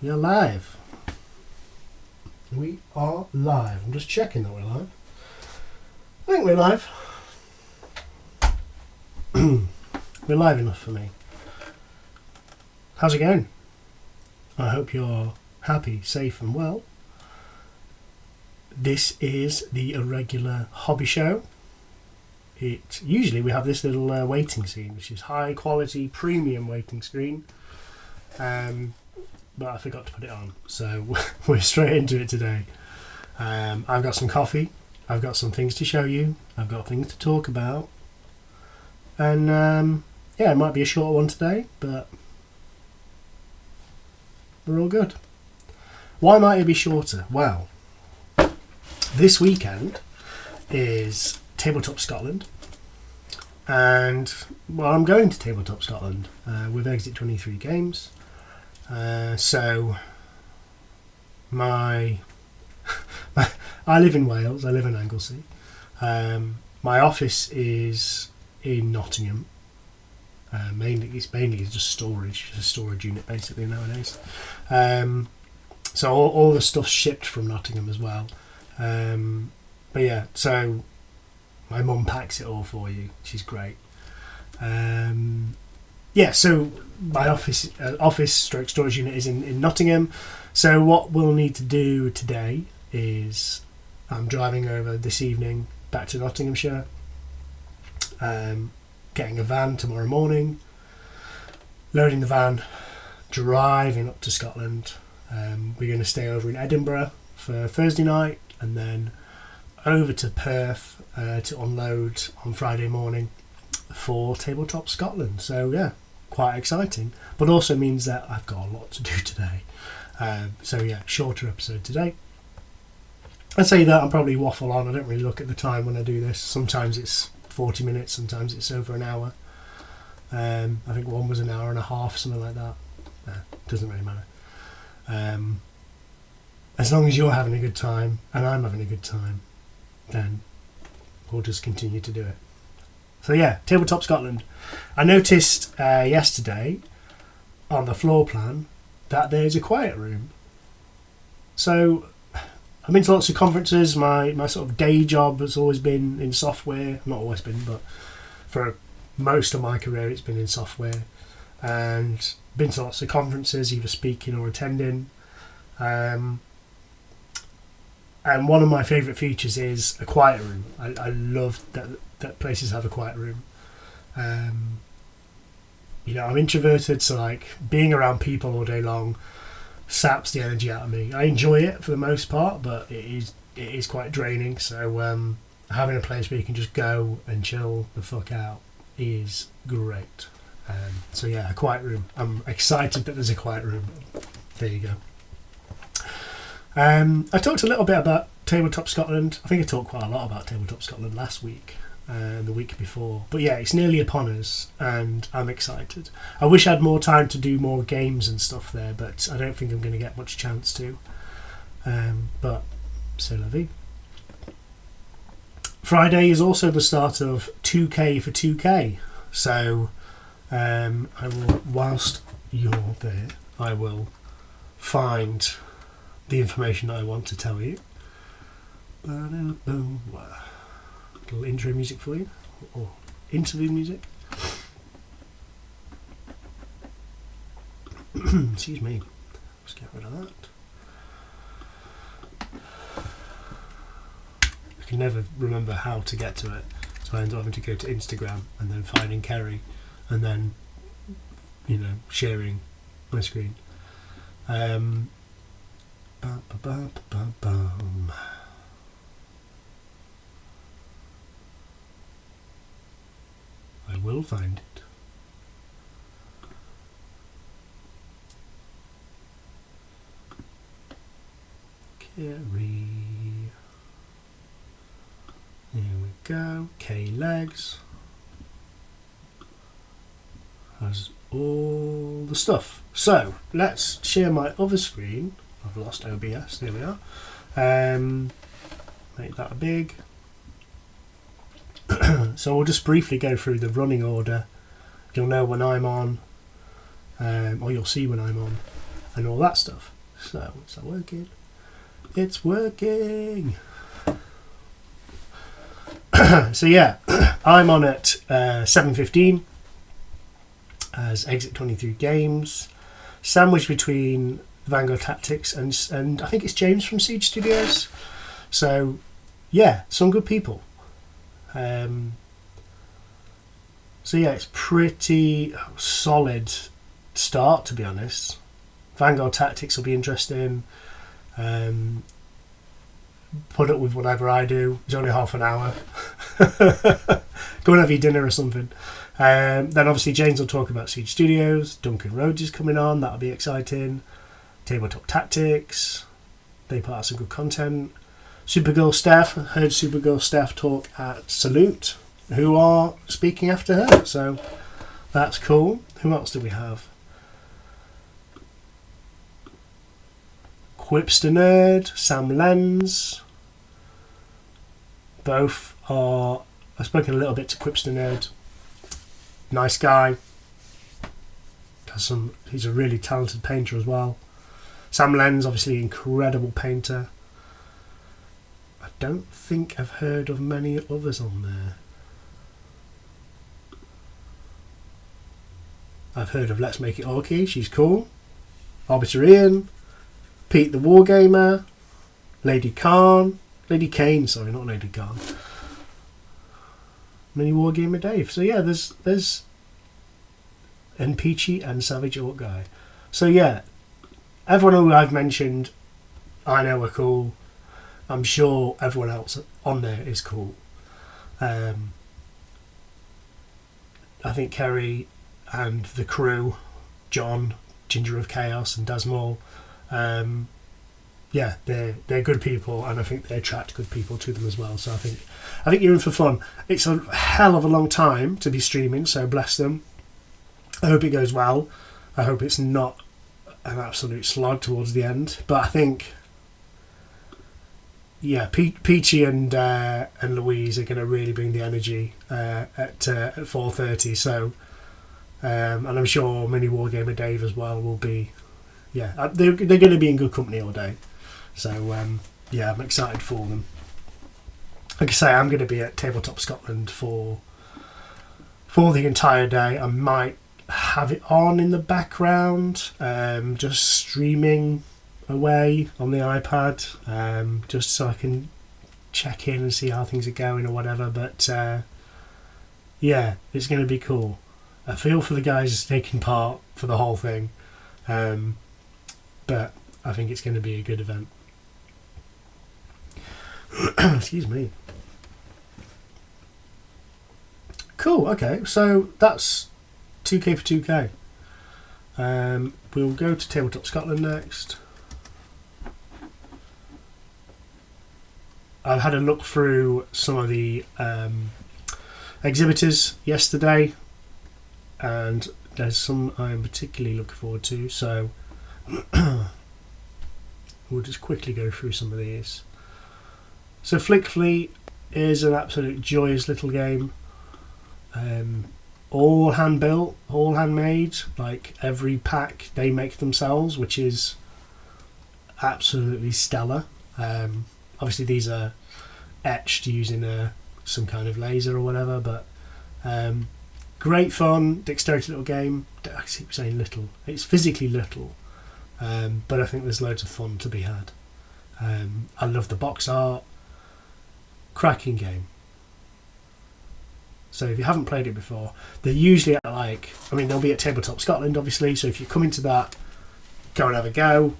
We are live. We are live. I'm just checking that we're live. I think we're live. We're live enough for me. How's it going? I hope you're happy, safe and well. This is the Irregular Hobby Show. Usually we have this little waiting scene, which is high quality premium waiting screen. But I forgot to put it on, so we're straight into it today. I've got some coffee, I've got some things to show you, I've got things to talk about, and yeah, it might be a short one today, but we're all good. Why might it be shorter? Well, this weekend is Tabletop Scotland, and well, I'm going to Tabletop Scotland with Exit 23 Games. So I live in Wales, I live in Anglesey. My office is in Nottingham. It's mainly just a storage unit basically nowadays. So all the stuff's shipped from Nottingham as well. But yeah, so my mum packs it all for you. She's great. Yeah, so my office stroke storage unit is in Nottingham. So what we'll need to do today is I'm driving over this evening back to Nottinghamshire, getting a van tomorrow morning, loading the van, driving up to Scotland. We're going to stay over in Edinburgh for Thursday night and then over to Perth to unload on Friday morning for Tabletop Scotland. So yeah, quite exciting, but also means that I've got a lot to do today. So yeah, shorter episode today. I'd say that I'll probably waffle on. I don't really look at the time when I do this. Sometimes it's 40 minutes, sometimes it's over an hour. I think one was an hour and a half, something like that. Doesn't really matter. As long as you're having a good time and I'm having a good time, then we'll just continue to do it. So yeah, Tabletop Scotland. I noticed yesterday on the floor plan that there's a quiet room. So I've been to lots of conferences. My sort of day job has always been in software. Not always been, but for most of my career it's been in software. And been to lots of conferences, either speaking or attending. And one of my favourite features is a quiet room. I love that places have a quiet room. I'm introverted, so like being around people all day long saps the energy out of me. I enjoy it for the most part, but it is quite draining. So having a place where you can just go and chill the fuck out is great. So yeah, a quiet room. I'm excited that there's a quiet room. There you go. I talked a little bit about Tabletop Scotland. I think I talked quite a lot about Tabletop Scotland last week and the week before. But yeah, it's nearly upon us and I'm excited. I wish I had more time to do more games and stuff there, but I don't think I'm going to get much chance to. But c'est la vie. Friday is also the start of 2K for 2K. So I will, whilst you're there, I will find the information that I want to tell you. Little intro music for you, or interlude music. Excuse me. Let's get rid of that. I can never remember how to get to it, so I end up having to go to Instagram and then finding Kerry and then, sharing my screen. I will find it. Kerry. There we go. K legs. Has all the stuff. So let's share my other screen. I've lost OBS. There we are. Make that big. So we'll just briefly go through the running order. You'll know when I'm on, or you'll see when I'm on, and all that stuff. So, is that working? It's working! So yeah, I'm on at 7:15 as Exit 23 Games, sandwiched between Vanguard Tactics and I think it's James from Siege Studios. So yeah, some good people. So yeah, it's pretty solid start, to be honest. Vanguard Tactics will be interesting. Put up with whatever I do. It's only half an hour. Go and have your dinner or something. Then obviously James will talk about Siege Studios. Duncan Rhodes is coming on. That'll be exciting. Tabletop Tactics. They put out some good content. Supergirl Steph. I heard Supergirl Steph talk at Salute, who are speaking after her. So that's cool. Who else do we have? Quipster Nerd, Sam Lenz. Both are... I've spoken a little bit to Quipster Nerd. Nice guy. He's a really talented painter as well. Sam Lenz, obviously incredible painter. I don't think I've heard of many others on there. I've heard of Let's Make It Orky, she's cool. Arbiter Ian. Pete the Wargamer, Lady Kane, sorry, not Lady Khan. Mini Wargamer Dave. So yeah, there's and Peachy and Savage Orc Guy. So yeah, everyone who I've mentioned, I know are cool. I'm sure everyone else on there is cool. I think Kerry and the crew, John, Ginger of Chaos, and Dasmall. Yeah, they're good people, and I think they attract good people to them as well. So I think you're in for fun. It's a hell of a long time to be streaming, so bless them. I hope it goes well. I hope it's not an absolute slog towards the end. But I think, yeah, Peachy and Louise are going to really bring the energy at 4:30. So, and I'm sure Mini Wargamer Dave as well will be. Yeah, they're going to be in good company all day. So, yeah, I'm excited for them. Like I say, I'm going to be at Tabletop Scotland for the entire day. I might have it on in the background, just streaming away on the iPad, just so I can check in and see how things are going or whatever. But, yeah, it's going to be cool. I feel for the guys taking part for the whole thing. But I think it's going to be a good event. Excuse me. Cool, okay, so that's 2K for 2K. We'll go to Tabletop Scotland next. I've had a look through some of the exhibitors yesterday, and there's some I'm particularly looking forward to, so we'll just quickly go through some of these. So Flick Fleet is an absolute joyous little game. All hand built, all handmade. Like every pack they make themselves, which is absolutely stellar. Obviously these are etched using some kind of laser or whatever, but great fun, dexterity little game. I keep saying little. It's physically little, but I think there's loads of fun to be had. I love the box art. Cracking game. So if you haven't played it before, they're usually at they'll be at Tabletop Scotland obviously, so if you come into that, go and have a go.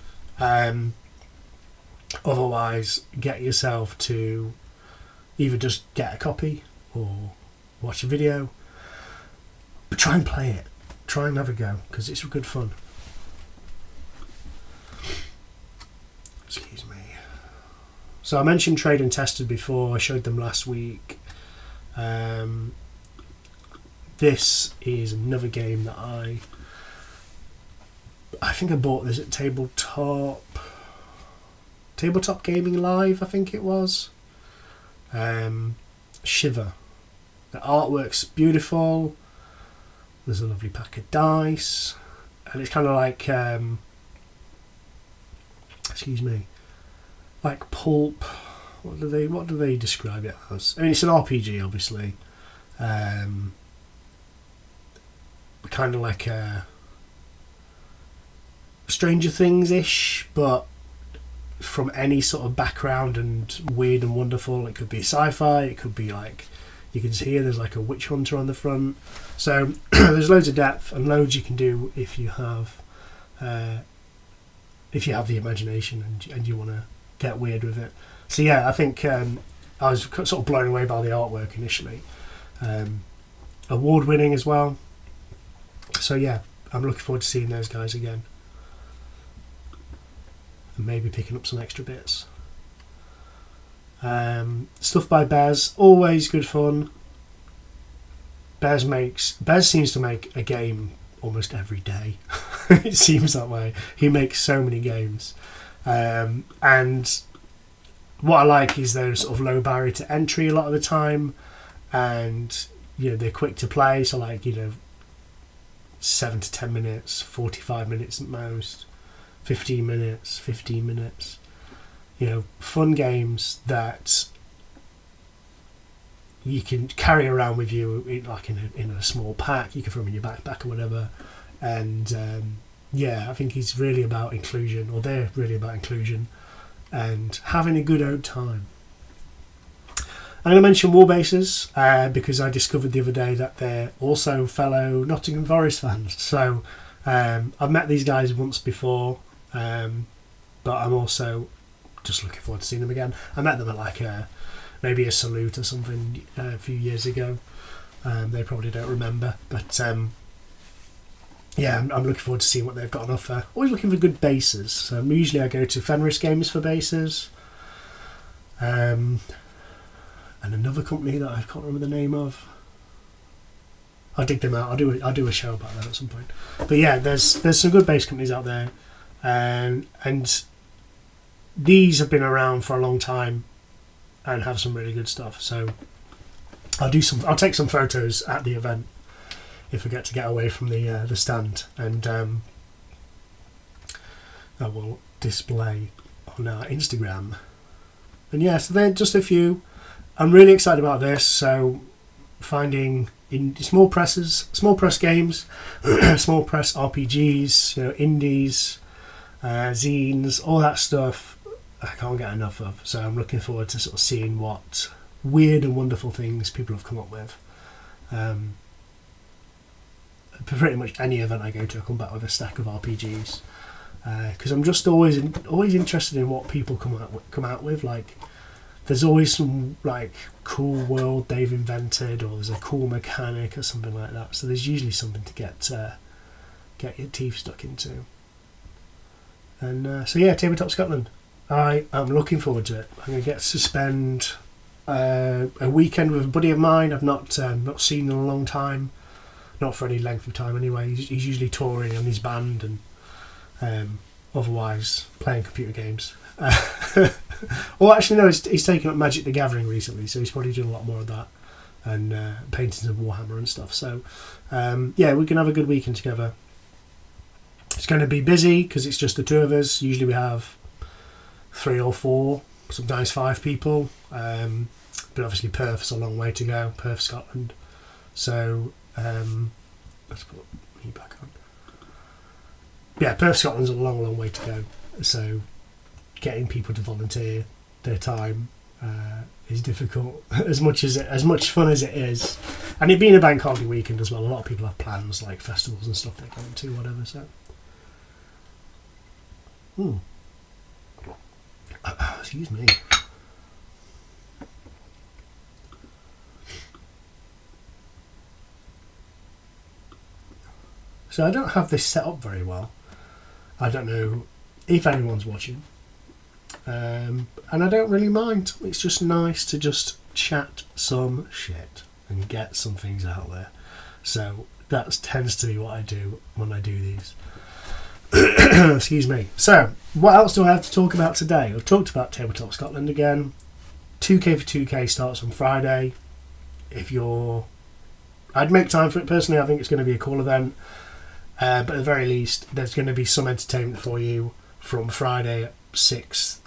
Otherwise, get yourself to either just get a copy or watch a video, but try and play it. Try and have a go, because it's good fun. Excuse me. So I mentioned Trade and Tested before. I showed them last week. This is another game that I think I bought this at Tabletop Gaming Live, I think it was. Shiver. The artwork's beautiful. There's a lovely pack of dice, and it's kind of like excuse me, like pulp. What do they describe it as? I mean, it's an RPG, obviously. Kind of like a Stranger Things-ish, but from any sort of background and weird and wonderful. It could be sci-fi. It could be like, you can see there's like a witch hunter on the front. So there's loads of depth and loads you can do if you have the imagination and you want to get weird with it. So yeah, I think I was sort of blown away by the artwork initially. Award-winning as well. So yeah, I'm looking forward to seeing those guys again. And maybe picking up some extra bits. Stuff by Bez, always good fun. Bez seems to make a game almost every day. It seems that way. He makes so many games. And what I like is they're sort of low barrier to entry a lot of the time, and they're quick to play. So like 7 to 10 minutes, 45 minutes at most, 15 minutes. Fun games that you can carry around with you, like in a small pack. You can throw them in your backpack or whatever. And I think he's really about inclusion, or they're really about inclusion and having a good old time. I'm going to mention Warbases because I discovered the other day that they're also fellow Nottingham Forest fans. So I've met these guys once before, but I'm also just looking forward to seeing them again. I met them at like maybe a salute or something a few years ago. They probably don't remember, but I'm looking forward to seeing what they've got on offer. Always looking for good bases. So usually I go to Fenris Games for bases. And another company that I can't remember the name of. I'll dig them out. I'll do a show about that at some point. But yeah, there's some good base companies out there, and these have been around for a long time and have some really good stuff. So I'll take some photos at the event if I get away from the stand, and I will display on our Instagram. And yeah, so they're just a few. I'm really excited about this. So finding in small press games, small press RPGs, indies, zines, all that stuff, I can't get enough of. So I'm looking forward to sort of seeing what weird and wonderful things people have come up with. Pretty much any event I go to, I come back with a stack of RPGs because I'm just always interested in what people come out with. Like, there's always some like cool world they've invented, or there's a cool mechanic or something like that. So there's usually something to get your teeth stuck into. And so yeah, Tabletop Scotland. I am looking forward to it. I'm going to get to spend a weekend with a buddy of mine I've not seen in a long time. Not for any length of time anyway. He's usually touring on his band and otherwise playing computer games. Well, actually no, he's taken up Magic the Gathering recently, so he's probably doing a lot more of that, and paintings of Warhammer and stuff. So we can have a good weekend together. It's going to be busy because it's just the two of us. Usually we have 3 or 4, sometimes 5 people, but obviously Perth's a long way to go, Perth, Scotland. So let's put me back on. Yeah, Perth, Scotland's a long way to go. So getting people to volunteer their time is difficult. as much fun as it is, and it being a bank holiday weekend as well. A lot of people have plans like festivals and stuff they're going to, whatever. So, excuse me. So I don't have this set up very well. I don't know if anyone's watching. And I don't really mind. It's just nice to just chat some shit and get some things out there. So that tends to be what I do when I do these. Excuse me. So what else do I have to talk about today? I've talked about Tabletop Scotland again. 2K for 2K starts on Friday. I'd make time for it personally. I think it's going to be a cool event. But at the very least, there's going to be some entertainment for you from Friday 6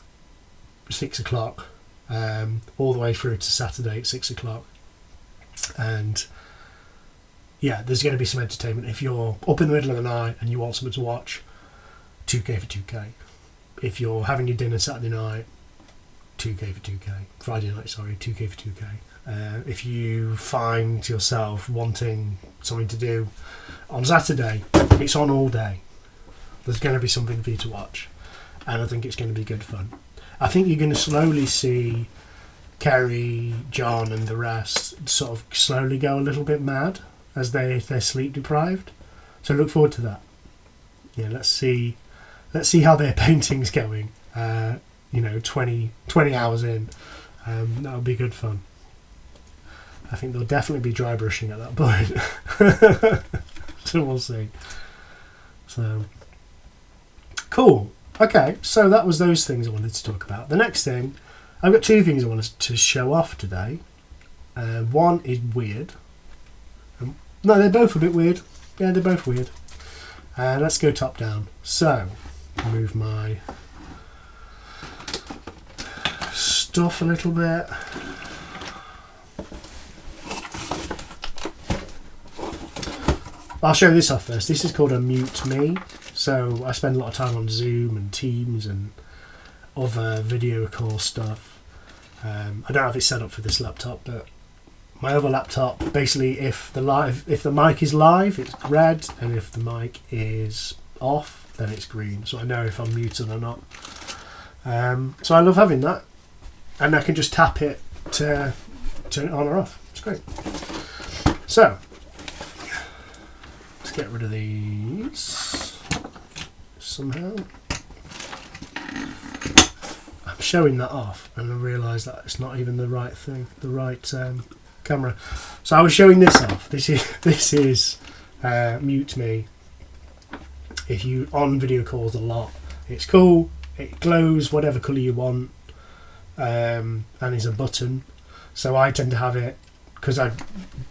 o'clock, all the way through to Saturday at 6 o'clock. And yeah, there's going to be some entertainment. If you're up in the middle of the night and you want something to watch, 2K for 2K. If you're having your dinner Saturday night, 2K for 2K. Friday night, sorry, 2K for 2K. If you find yourself wanting something to do on Saturday, it's on all day. There's going to be something for you to watch, and I think it's going to be good fun. I think you're going to slowly see Kerry, John and the rest sort of slowly go a little bit mad as they're sleep deprived. So look forward to that. Yeah, let's see how their painting's going. 20 hours in. That'll be good fun. I think they'll definitely be dry brushing at that point. So we'll see. So cool. Okay, so that was those things I wanted to talk about. The next thing, I've got 2 things I wanted to show off today. One is weird. No, they're both a bit weird. Yeah, they're both weird. Let's go top down. So, move my stuff a little bit. I'll show this off first. This is called a Mute Me. So I spend a lot of time on Zoom and Teams and other video call stuff. I don't have it set up for this laptop, but my other laptop, basically, if the mic is live, it's red, and if the mic is off, then it's green. So I know if I'm muted or not. So I love having that, and I can just tap it to turn it on or off. It's great. So let's get rid of these somehow. I'm showing that off, and I realise that it's not even the right thing, the right camera. So I was showing this off. This is Mute Me. If you on video calls a lot, it's cool. It glows whatever colour you want, and is a button. So I tend to have it because I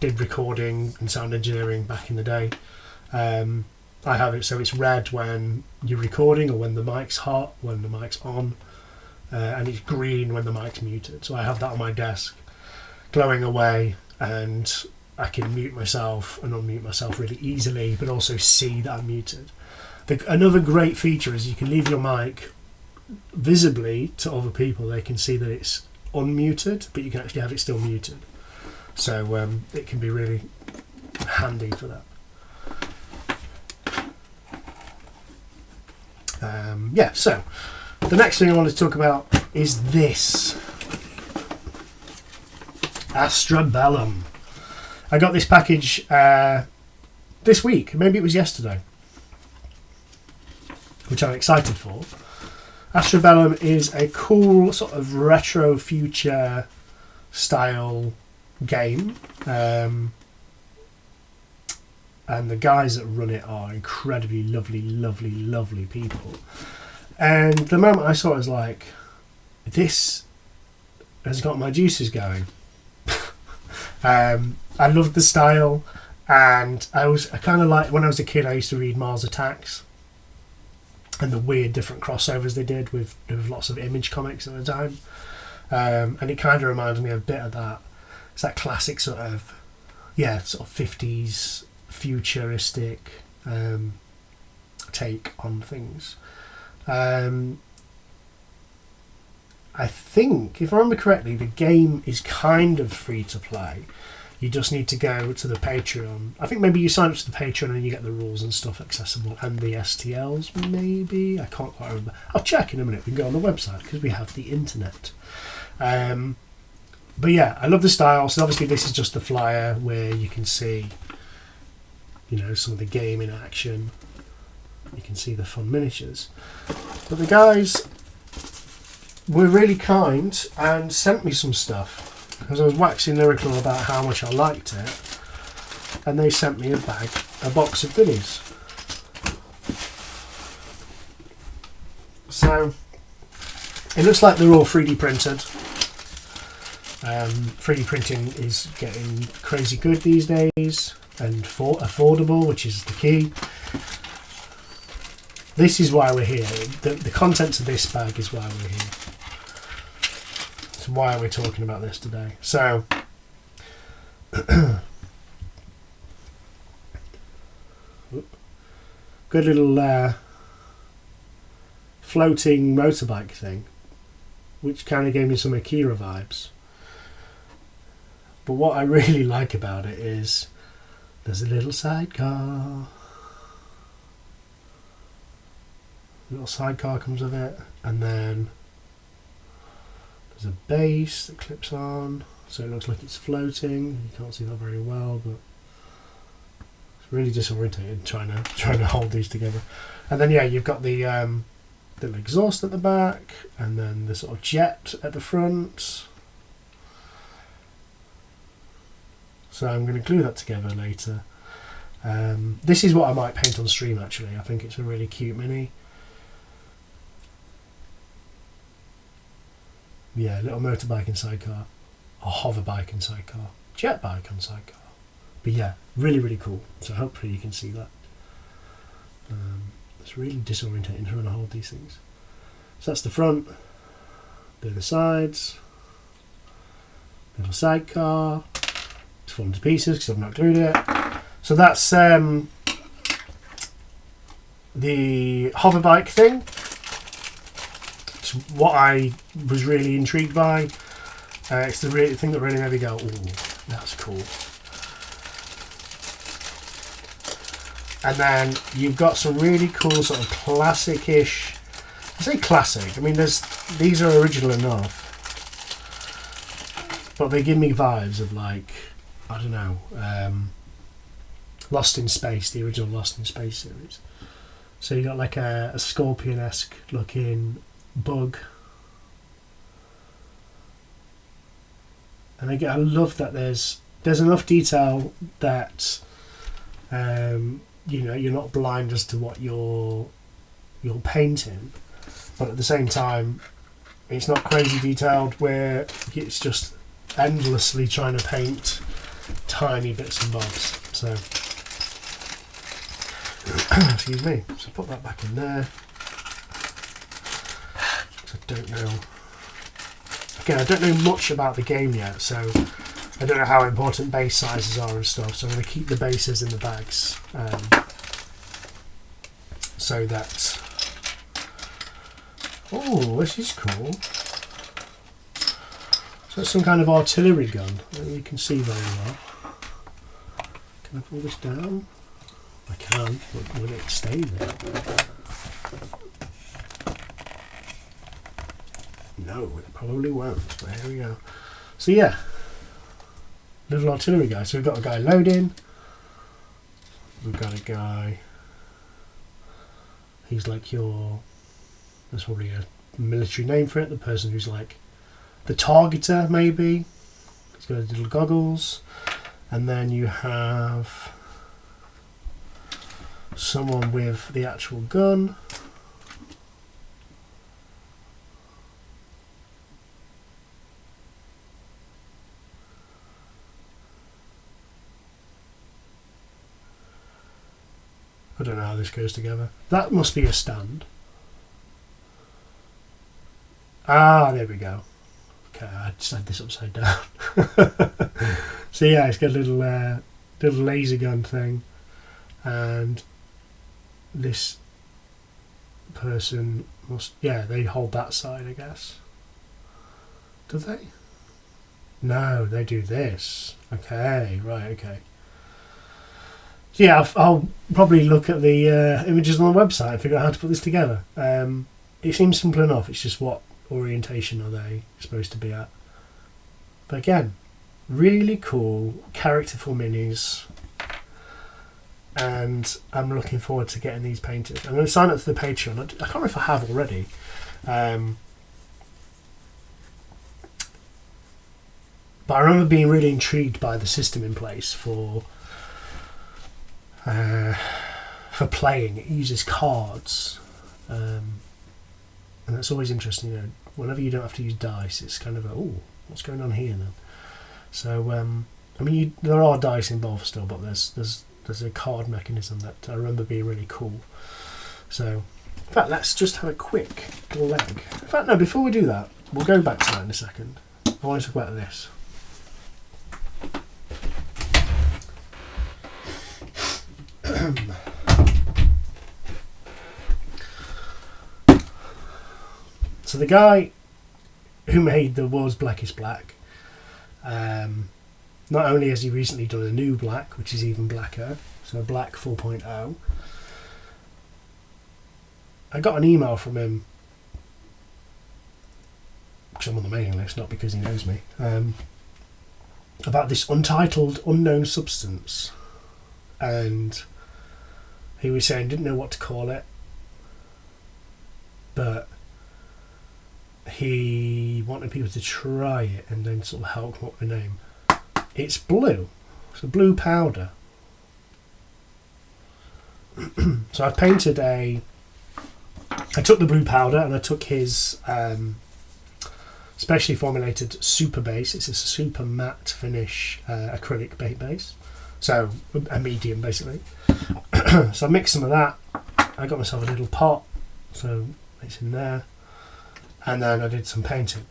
did recording and sound engineering back in the day. I have it so it's red when you're recording or when the mic's hot, when the mic's on, and it's green when the mic's muted. So I have that on my desk, glowing away, and I can mute myself and unmute myself really easily, but also see that I'm muted. Another great feature is you can leave your mic visibly to other people. They can see that it's unmuted, but you can actually have it still muted. So it can be really handy for that. So the next thing I want to talk about is this Astrabellum. I got this package this week, maybe it was yesterday, which I'm excited for. Astrabellum is a cool sort of retro future style game, and the guys that run it are incredibly lovely people. And the moment I saw it, I was like, this has got my juices going. I loved the style, and I kind of like, when I was a kid, I used to read Mars Attacks and the weird different crossovers they did with lots of Image comics at the time, and it kind of reminded me a bit of that. It's that classic sort of 50s futuristic take on things. I think, if I remember correctly, the game is kind of free to play. You just need to go to the Patreon. I think maybe you sign up to the Patreon and you get the rules and stuff accessible, and the STLs maybe. I can't quite remember. I'll check in a minute. We can go on the website because we have the internet. But yeah, I love the style. So obviously this is just the flyer where you can see, some of the game in action. You can see the fun miniatures. But the guys were really kind and sent me some stuff, because I was waxing lyrical about how much I liked it, and they sent me a box of goodies. So it looks like they're all 3D printed. 3D printing is getting crazy good these days, and affordable, which is the key. this is why we're here. The contents of this bag is why we're here. It's why we're talking about this today. So, good little floating motorbike thing, which kind of gave me some Akira vibes. But what I really like about it is there's a little sidecar. Little sidecar comes with it, and then there's a base that clips on, so it looks like it's floating. You can't see that very well, but it's really disorientating trying to hold these together. And then you've got the little exhaust at the back, and then the sort of jet at the front. So I'm going to glue that together later. This is what I might paint on stream actually. I think it's a really cute mini. Yeah, little motorbike and sidecar, or hover bike and sidecar, jet bike and sidecar. But yeah, really, really cool. So hopefully you can see that. It's really disorientating trying to hold these things. So that's the front, they're the sides, little sidecar. It's fallen to pieces because I've not glued it. So that's the hover bike thing. It's what I was really intrigued by. It's the thing that really made me go, ooh, that's cool. And then you've got some really cool sort of classic-ish. I say classic. I mean, these are original enough, but they give me vibes of like, I don't know, Lost in Space, the original Lost in Space series. So you got like a Scorpion-esque looking bug, and I love that there's enough detail that you're not blind as to what you're painting, but at the same time it's not crazy detailed where it's just endlessly trying to paint tiny bits and bobs. So excuse me, so put that back in there. I don't know. Again, I don't know much about the game yet, so I don't know how important base sizes are and stuff. So I'm going to keep the bases in the bags, so that. Oh, this is cool. So it's some kind of artillery gun that you can see very well. Can I pull this down? I can, but will it stay there? No, it probably won't, but here we go. So yeah, little artillery guy. So we've got a guy loading. We've got a guy, he's like there's probably a military name for it, the person who's like the targeter maybe. He's got his little goggles. And then you have someone with the actual gun. I don't know how this goes together. That must be a stand. Ah, there we go. Okay, I just had this upside down. So yeah, it's got a little laser gun thing, and this person must, they hold that side, I guess. Do they? No, they do this. Okay, right, okay. So yeah, I'll probably look at the images on the website and figure out how to put this together. It seems simple enough, it's just what orientation are they supposed to be at. But again, really cool, characterful minis, and I'm looking forward to getting these painted. I'm going to sign up to the Patreon. I can't remember if I have already. But I remember being really intrigued by the system in place for playing. It uses cards, and that's always interesting. Whenever you don't have to use dice, it's kind of what's going on here then? So I mean, there are dice involved still, but there's a card mechanism that I remember being really cool. So In fact, let's just have a quick leg. In fact, no, before we do that, we'll go back to that in a second. I want to talk about this. So the guy who made the world's blackest black, not only has he recently done a new black, which is even blacker, so black 4.0, I got an email from him, because I'm on the mailing list, not because he knows me, about this untitled unknown substance, and he was saying didn't know what to call it, but he wanted people to try it and then sort of help come up with a name. It's blue. It's a blue powder. So I've painted I took the blue powder and I took his specially formulated super base. It's a super matte finish acrylic paint base. So a medium basically. So I mixed some of that. I got myself a little pot. So it's in there. And then I did some painting.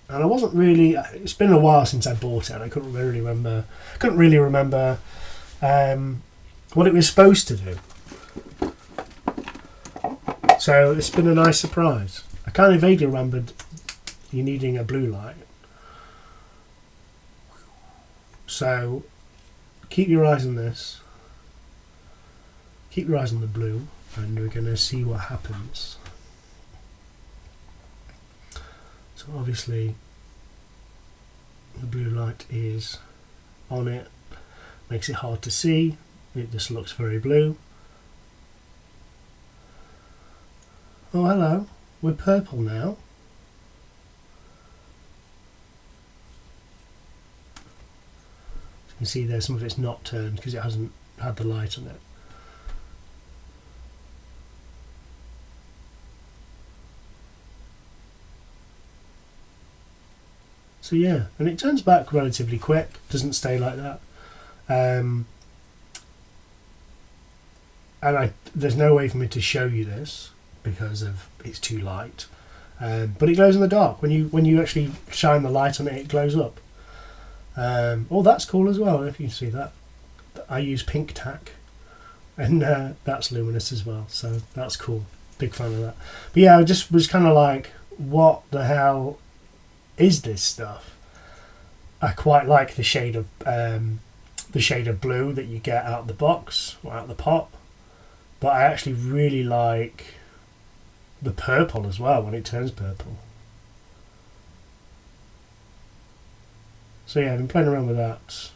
And I wasn't really... It's been a while since I bought it, and I couldn't really remember what it was supposed to do. So it's been a nice surprise. I kind of vaguely remembered you needing a blue light. So keep your eyes on this. Keep your eyes on the blue, and we're going to see what happens. So obviously the blue light is on it, makes it hard to see, it just looks very blue. Oh hello, we're purple now. You can see there some of it's not turned because it hasn't had the light on it. So yeah, and it turns back relatively quick, doesn't stay like that. And there's no way for me to show you this because of it's too light. But it glows in the dark. When you actually shine the light on it, it glows up. Oh, that's cool as well, if you can see that. I use pink tack, and that's luminous as well, so that's cool. Big fan of that. But yeah, I just was kind of like, what the hell is this stuff? I quite like the shade of blue that you get out of the box or out of the pot, but I actually really like the purple as well when it turns purple. So yeah, I've been playing around with that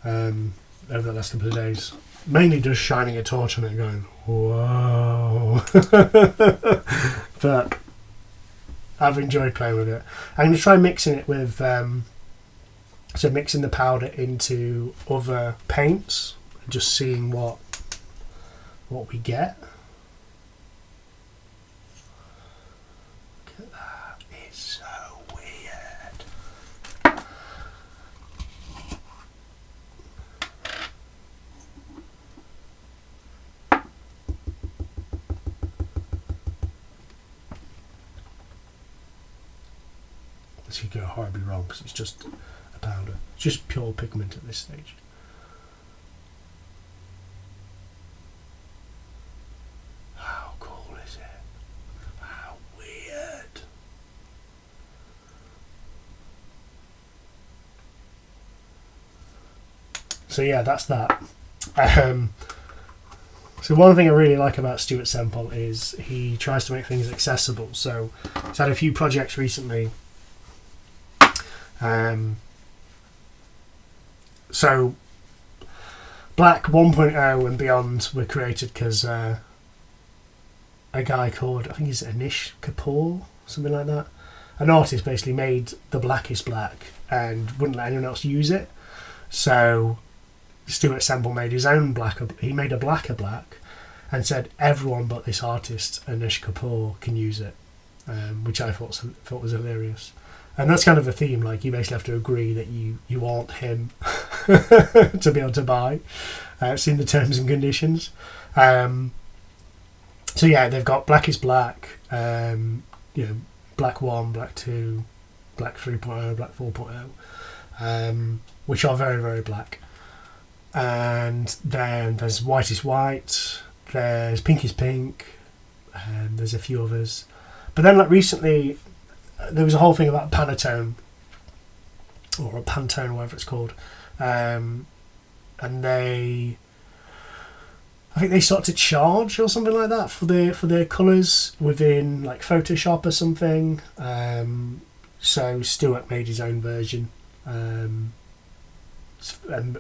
over the last couple of days, mainly just shining a torch on it and going whoa. But I've enjoyed playing with it. I'm going to try mixing it with, so mixing the powder into other paints, and just seeing what we get. Look at that, it's so weird. This could go horribly wrong because it's just a powder. It's just pure pigment at this stage. How cool is it? How weird. So yeah, that's that. So one thing I really like about Stuart Semple is he tries to make things accessible. So he's had a few projects recently. So Black 1.0 and beyond were created because a guy called, I think he's Anish Kapoor, something like that, an artist basically made the blackest black and wouldn't let anyone else use it. So Stuart Semple made his own he made a blacker black and said everyone but this artist Anish Kapoor can use it, which I thought was hilarious. And that's kind of a theme, like you basically have to agree that you aren't him to be able to buy. It's in the terms and conditions. So yeah, they've got Black is Black, Black 1, Black 2, Black 3.0, Black 4.0, which are very, very black. And then there's White is White, there's Pink is Pink, and there's a few others. But then like recently, there was a whole thing about Pantone, or a Pantone, whatever it's called. And I think they started to charge or something like that for their colours within like Photoshop or something. So Stuart made his own version and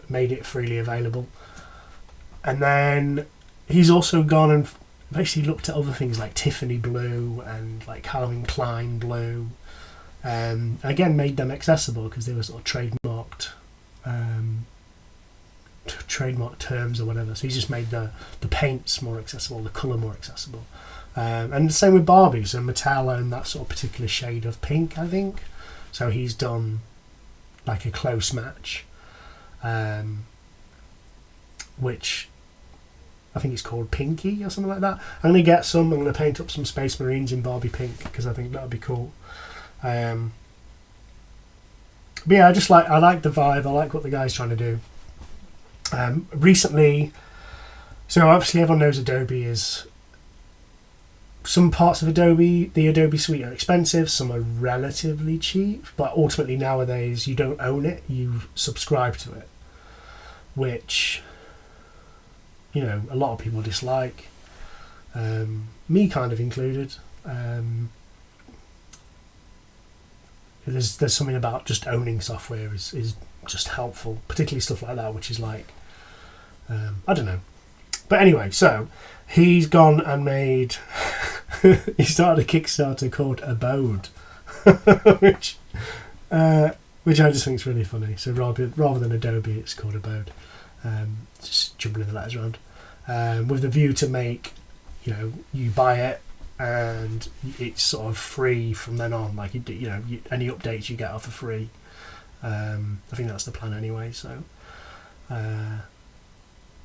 made it freely available. And then he's also gone and basically looked at other things like Tiffany blue and like Calvin Klein blue. Again, made them accessible because they were sort of trademarked terms or whatever. So he's just made the paints more accessible, the colour more accessible. And the same with Barbie, so Mattel and that sort of particular shade of pink, I think. So he's done like a close match, which I think it's called Pinky or something like that. I'm going to get some. I'm going to paint up some Space Marines in Barbie pink because I think that would be cool. But yeah, I like the vibe. I like what the guy's trying to do. Recently, so obviously everyone knows Adobe is, some parts of the Adobe suite are expensive, some are relatively cheap, but ultimately nowadays you don't own it, you subscribe to it, which, a lot of people dislike, me kind of included. There's something about just owning software is just helpful, particularly stuff like that, which is like, I don't know. But anyway, so he's gone and made, he started a Kickstarter called Abode, which I just think is really funny. So rather than Adobe, it's called Abode. Just jumping the letters around. With the view to make, you buy it and it's sort of free from then on. Like, any updates you get are for free. I think that's the plan anyway. So,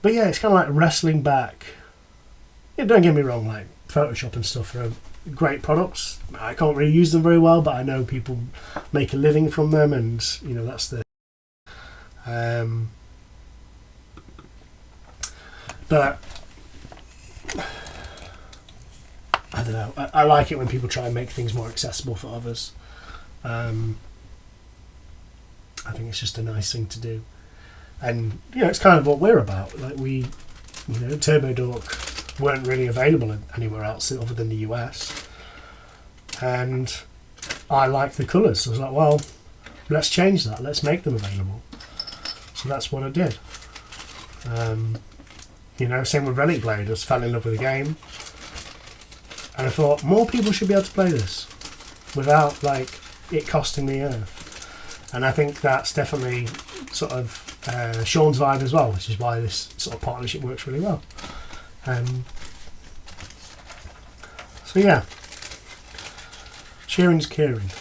but yeah, it's kind of like wrestling back. Yeah, don't get me wrong. Like Photoshop and stuff are great products. I can't really use them very well, but I know people make a living from them, and that's the. But I don't know. I like it when people try and make things more accessible for others. I think it's just a nice thing to do, and it's kind of what we're about. Like Turbo Dork weren't really available anywhere else other than the US, and I like the colours. So I was like, well, let's change that. Let's make them available. So that's what I did. Same with Relic Blade. I just fell in love with the game, and I thought more people should be able to play this without like it costing the earth. And I think that's definitely sort of Sean's vibe as well, which is why this sort of partnership works really well. So yeah, sharing's caring.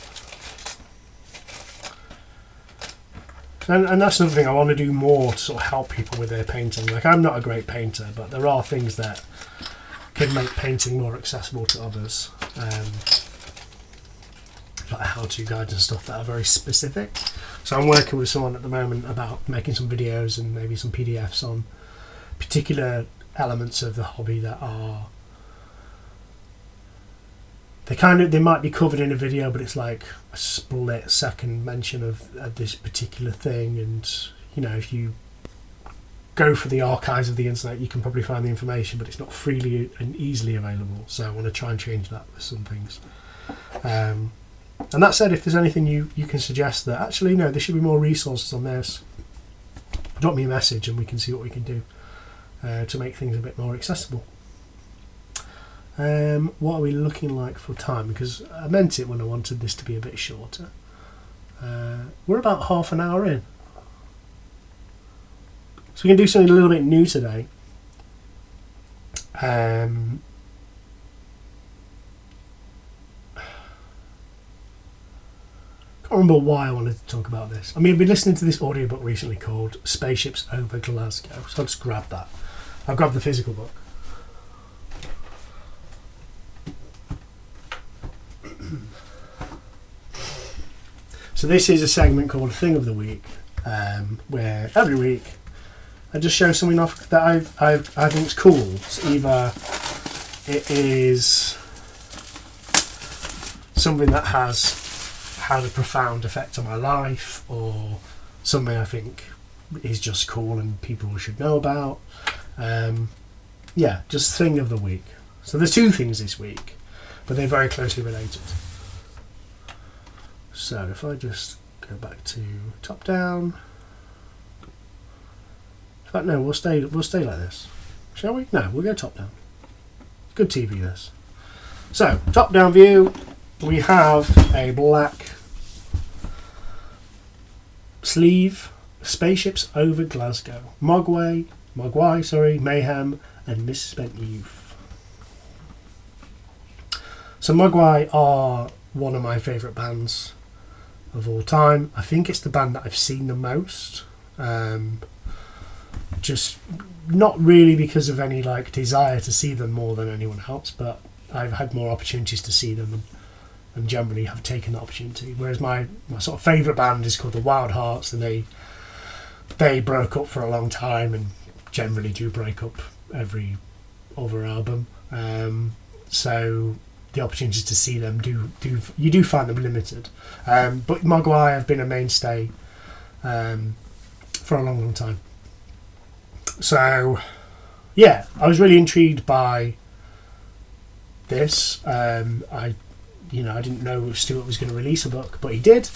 And that's another thing I want to do more to sort of help people with their painting. Like, I'm not a great painter, but there are things that can make painting more accessible to others. Like how-to guides and stuff that are very specific. So I'm working with someone at the moment about making some videos and maybe some PDFs on particular elements of the hobby that are, they might be covered in a video, but it's like a split second mention of this particular thing. And if you go for the archives of the internet, you can probably find the information, but it's not freely and easily available. So I want to try and change that with some things. And that said, if there's anything you can suggest that actually no, there should be more resources on this, drop me a message and we can see what we can do to make things a bit more accessible. What are we looking like for time? Because I meant it when I wanted this to be a bit shorter. We're about half an hour in. So we can do something a little bit new today. I can't remember why I wanted to talk about this. I mean, I've been listening to this audiobook recently called Spaceships Over Glasgow, so I'll just grab that. I've grabbed the physical book. So this is a segment called Thing of the Week, where every week I just show something off that I think is cool. So either it is something that has had a profound effect on my life, or something I think is just cool and people should know about. Just Thing of the Week. So there's two things this week, but they're very closely related. So if I just go back to top down. In fact, no, we'll stay like this. Shall we? No, we'll go top down. Good TV this. So, top down view, we have a black sleeve, Spaceships Over Glasgow, Mogwai, Mayhem, and Misspent Youth. So Mogwai are one of my favourite bands of all time. I think it's the band that I've seen the most. Just not really because of any like desire to see them more than anyone else, but I've had more opportunities to see them and generally have taken the opportunity. Whereas my sort of favourite band is called the Wild Hearts, and they broke up for a long time and generally do break up every other album. So the opportunities to see them do find them limited. But Mogwai have been a mainstay for a long time. So yeah, I was really intrigued by this. I didn't know Stuart was going to release a book, but he did.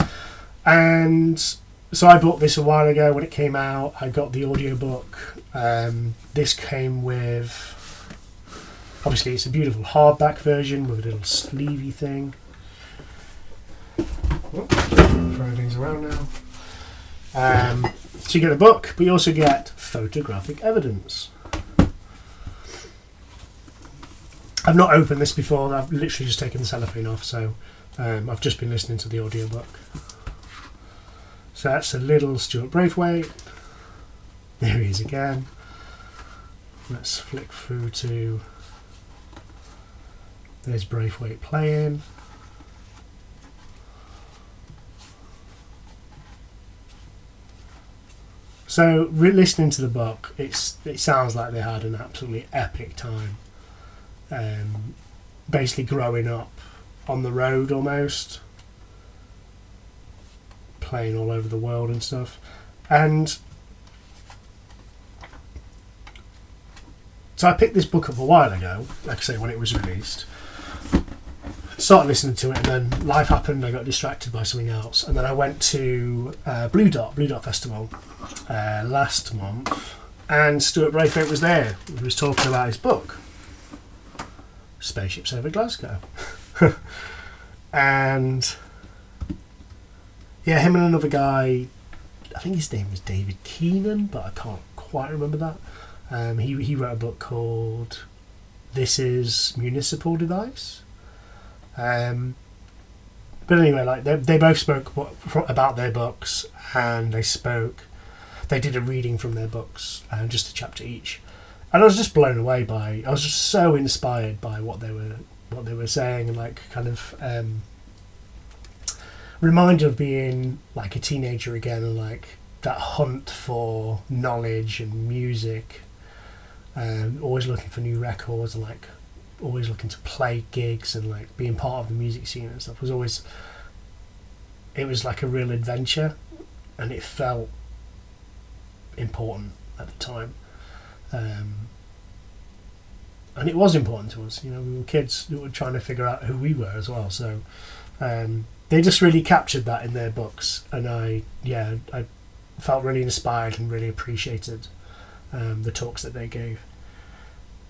And so I bought this a while ago when it came out. I got the audiobook. This came with, obviously it's a beautiful hardback version with a little sleevey thing. Throwing things around now. So you get the book, but you also get photographic evidence. I've not opened this before. I've literally just taken the cellophane off, so I've just been listening to the audiobook. So that's a little Stuart Braithwaite. There he is again. Let's flick through to... There's Braithwaite playing. So, listening to the book, it sounds like they had an absolutely epic time. Basically growing up on the road almost, playing all over the world and stuff. And so I picked this book up a while ago, like I say, when it was released. Started listening to it, and then life happened. I got distracted by something else, and then I went to Blue Dot Festival last month, and Stuart Braithwaite was there. He was talking about his book, Spaceships Over Glasgow. And yeah, him and another guy, I think his name was David Keenan, but I can't quite remember that. He wrote a book called This Is Municipal Device. But anyway, like they both spoke about their books, and they did a reading from their books, just a chapter each, and I was just blown away I was just so inspired by what they were saying, and like kind of reminded of being like a teenager again, and like that hunt for knowledge and music, always looking for new records, and like always looking to play gigs and like being part of the music scene and stuff. It was like a real adventure, and it felt important at the time, and it was important to us. We were kids who were trying to figure out who we were as well, so they just really captured that in their books, and I felt really inspired and really appreciated the talks that they gave.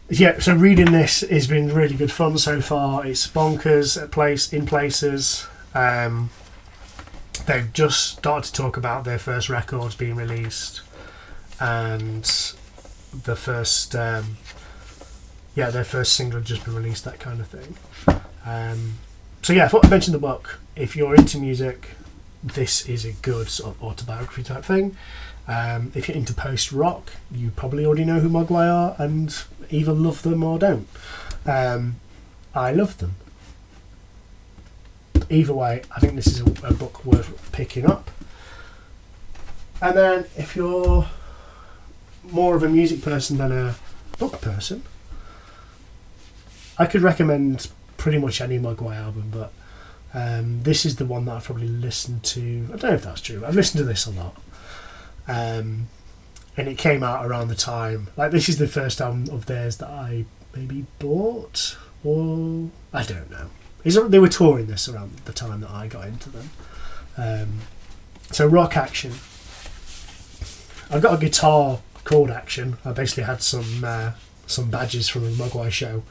Yeah, so reading this has been really good fun so far. It's bonkers in places. They've just started to talk about their first records being released, and the first their first single had just been released, that kind of thing. So yeah, I thought I'd mention the book. If you're into music, this is a good sort of autobiography type thing. If you're into post-rock, you probably already know who Mogwai are and either love them or don't. I love them. either way, I think this is a book worth picking up. And then if you're more of a music person than a book person, I could recommend pretty much any Mogwai album, but this is the one that I've probably listened to. I don't know if that's true, but I've listened to this a lot. And it came out around the time, like, this is the first album of theirs that I maybe bought, or I don't know. They were touring this around the time that I got into them. So Rock Action. I've got a guitar called Action. I basically had some badges from the Mogwai show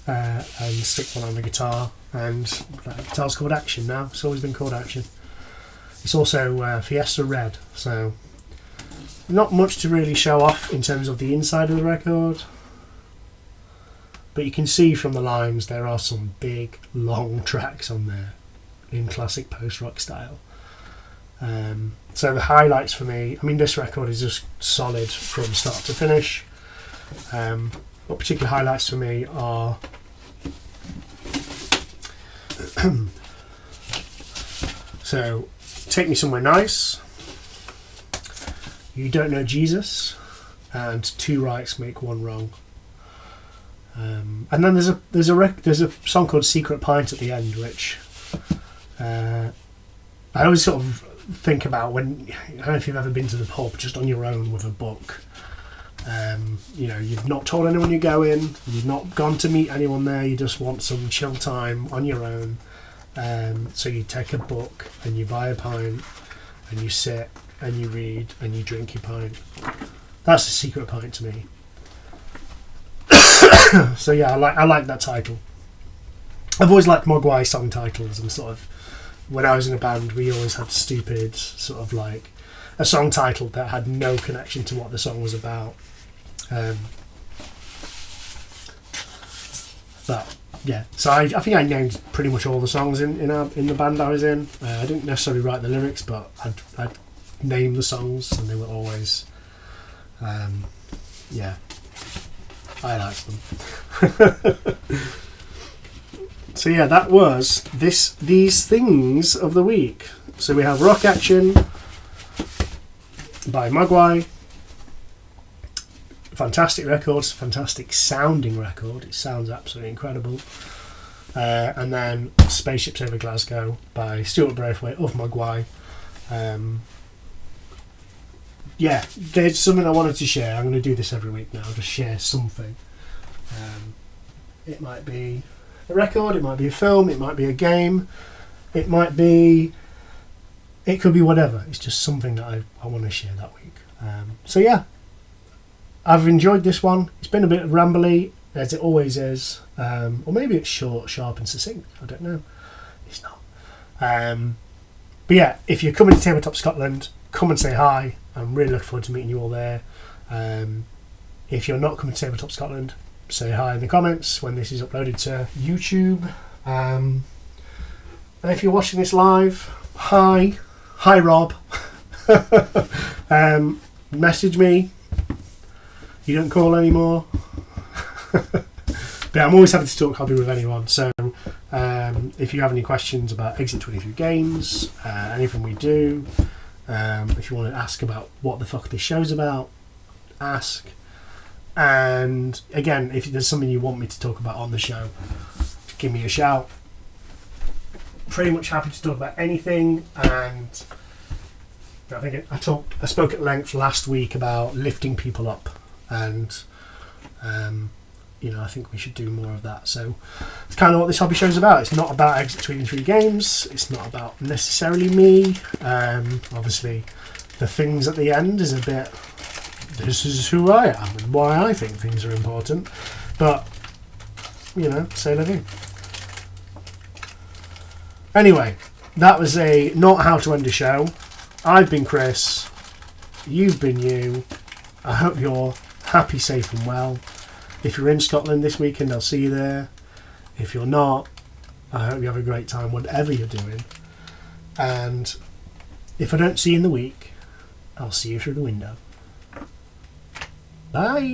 and stick one on the guitar, and that guitar's called Action now. It's always been called Action. It's also Fiesta Red, so not much to really show off in terms of the inside of the record, but you can see from the lines there are some big long tracks on there in classic post-rock style. So the highlights for me, I mean, this record is just solid from start to finish. What particular highlights for me are so Take Me Somewhere Nice, You Don't Know Jesus, and Two Rights Make One Wrong. And then there's a song called Secret Pint at the end, which I always sort of think about when, I don't know if you've ever been to the pub just on your own with a book. You've not told anyone you're going, you've not gone to meet anyone there, you just want some chill time on your own. So you take a book and you buy a pint and you sit and you read and you drink your pint. That's a secret pint to me. So yeah, I like that title. I've always liked Mogwai song titles, and sort of when I was in a band we always had stupid sort of like a song title that had no connection to what the song was about. But yeah, so I think I named pretty much all the songs in the band I was in. I didn't necessarily write the lyrics, but I'd name the songs, and they were always I liked them. So yeah, that was these things of the week. So we have Rock Action by Mogwai. Fantastic records, fantastic sounding record. It sounds absolutely incredible. And then Spaceships Over Glasgow by Stuart Braithwaite of Mogwai. Yeah, there's something I wanted to share. I'm going to do this every week now, just share something. It might be a record, it might be a film, it might be a game, it could be whatever. It's just something that I want to share that week. So yeah, I've enjoyed this one. It's been a bit rambly, as it always is, or maybe it's short, sharp and succinct. I don't know. It's not. But yeah, if you're coming to Tabletop Scotland, come and say hi. I'm really looking forward to meeting you all there. If you're not coming to Tabletop Scotland, say hi in the comments when this is uploaded to YouTube. And if you're watching this live, hi Rob. Message me. You don't call anymore. But I'm always happy to talk hobby with anyone. So if you have any questions about Exit 23 games, anything we do, if you want to ask about what the fuck this show's about, ask. And again, if there's something you want me to talk about on the show, give me a shout. Pretty much happy to talk about anything. And I think I spoke at length last week about lifting people up, and I think we should do more of that. So it's kind of what this hobby show is about. It's not about Exit 23 games. It's not about necessarily me. Obviously, the things at the end is a bit, this is who I am and why I think things are important. But, c'est la vie. Anyway, that was a not how to end a show. I've been Chris. You've been you. I hope you're happy, safe and well. If you're in Scotland this weekend, I'll see you there. If you're not, I hope you have a great time, whatever you're doing. And if I don't see you in the week, I'll see you through the window. Bye.